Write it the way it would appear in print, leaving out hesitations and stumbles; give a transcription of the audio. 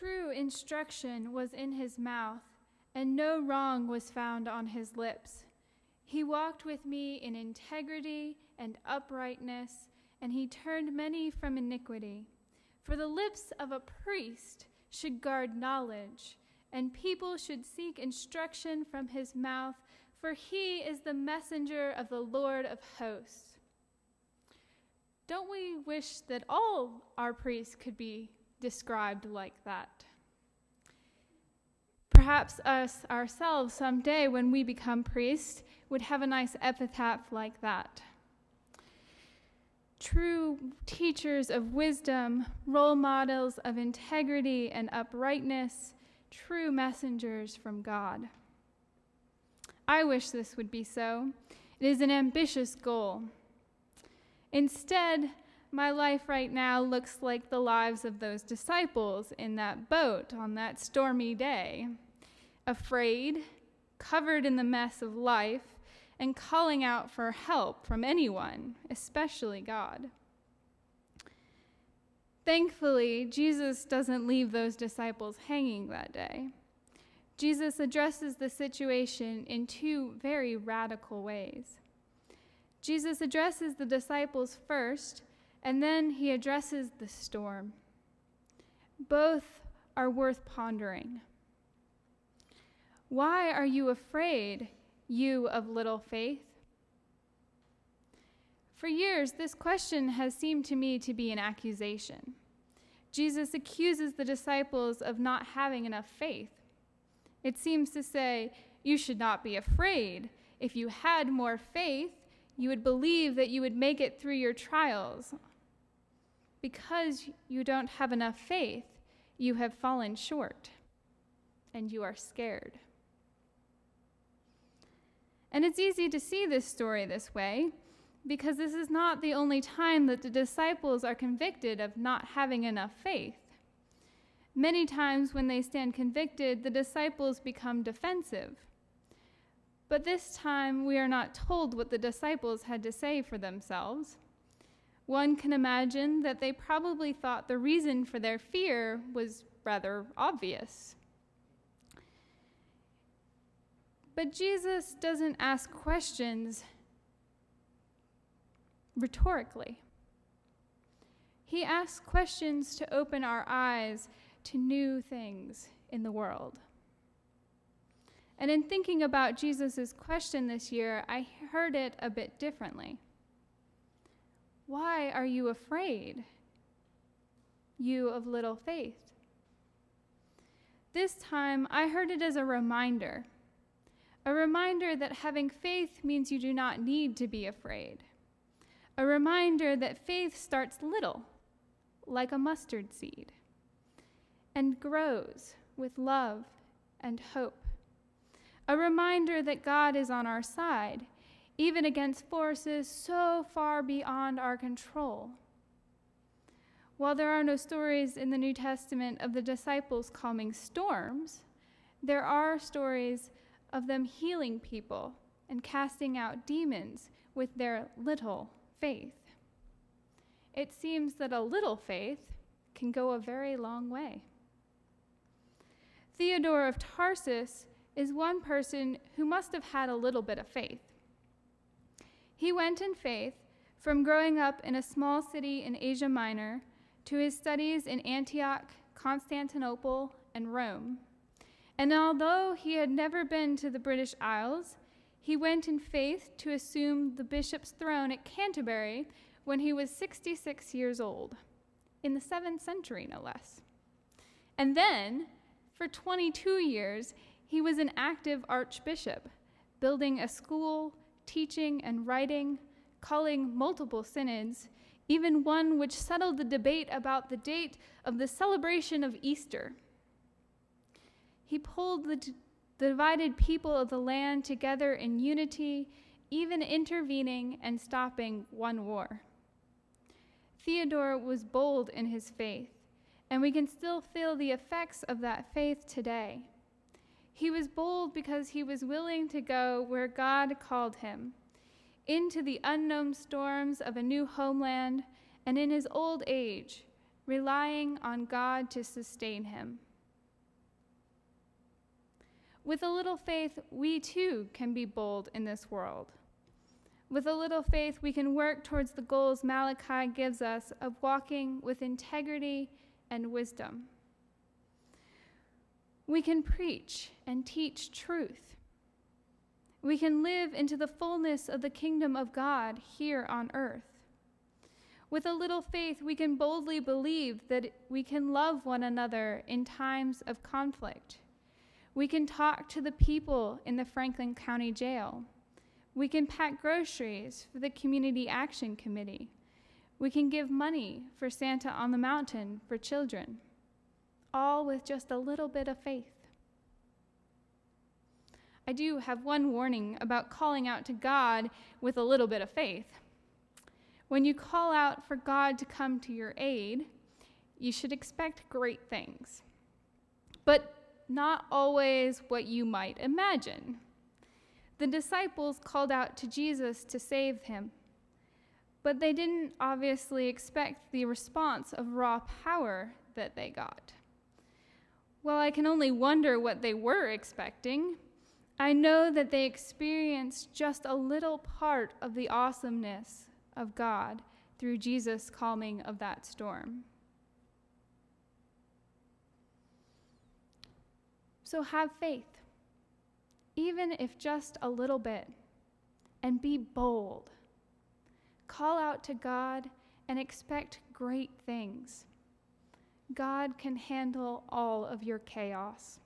True instruction was in his mouth, and no wrong was found on his lips. He walked with me in integrity and uprightness, and he turned many from iniquity. For the lips of a priest should guard knowledge, and people should seek instruction from his mouth, for he is the messenger of the Lord of hosts. Don't we wish that all our priests could be described like that? Perhaps us ourselves someday, when we become priests, would have a nice epitaph like that. True teachers of wisdom, role models of integrity and uprightness, true messengers from God. I wish this would be so. It is an ambitious goal. Instead, my life right now looks like the lives of those disciples in that boat on that stormy day, afraid, covered in the mess of life, and calling out for help from anyone, especially God. Thankfully, Jesus doesn't leave those disciples hanging that day. Jesus addresses the situation in two very radical ways. Jesus addresses the disciples first, and then he addresses the storm. Both are worth pondering. Why are you afraid, you of little faith? For years, this question has seemed to me to be an accusation. Jesus accuses the disciples of not having enough faith. It seems to say, you should not be afraid. If you had more faith, you would believe that you would make it through your trials. Because you don't have enough faith, you have fallen short, and you are scared. And it's easy to see this story this way, because this is not the only time that the disciples are convicted of not having enough faith. Many times when they stand convicted, the disciples become defensive. But this time, we are not told what the disciples had to say for themselves. One can imagine that they probably thought the reason for their fear was rather obvious. But Jesus doesn't ask questions rhetorically. He asks questions to open our eyes to new things in the world. And in thinking about Jesus' question this year, I heard it a bit differently. Why are you afraid, you of little faith? This time, I heard it as a reminder that having faith means you do not need to be afraid. A reminder that faith starts little, like a mustard seed, and grows with love and hope. A reminder that God is on our side, even against forces so far beyond our control. While there are no stories in the New Testament of the disciples calming storms, there are stories of them healing people and casting out demons with their little faith. It seems that a little faith can go a very long way. Theodore of Tarsus is one person who must have had a little bit of faith. He went in faith from growing up in a small city in Asia Minor to his studies in Antioch, Constantinople, and Rome. And although he had never been to the British Isles, he went in faith to assume the bishop's throne at Canterbury when he was 66 years old, in the 7th century, no less. And then, for 22 years, he was an active archbishop, building a school, teaching and writing, calling multiple synods, even one which settled the debate about the date of the celebration of Easter. He pulled the divided people of the land together in unity, even intervening and stopping one war. Theodore was bold in his faith, and we can still feel the effects of that faith today. He was bold because he was willing to go where God called him, into the unknown storms of a new homeland, and in his old age, relying on God to sustain him. With a little faith, we too can be bold in this world. With a little faith, we can work towards the goals Malachi gives us of walking with integrity and wisdom. We can preach and teach truth. We can live into the fullness of the kingdom of God here on earth. With a little faith, we can boldly believe that we can love one another in times of conflict. We can talk to the people in the Franklin County Jail. We can pack groceries for the Community Action Committee. We can give money for Santa on the Mountain for children, all with just a little bit of faith. I do have one warning about calling out to God with a little bit of faith. When you call out for God to come to your aid, you should expect great things, but not always what you might imagine. The disciples called out to Jesus to save him, but they didn't obviously expect the response of raw power that they got. Well, I can only wonder what they were expecting. I know that they experienced just a little part of the awesomeness of God through Jesus' calming of that storm. So have faith, even if just a little bit, and be bold. Call out to God and expect great things. God can handle all of your chaos.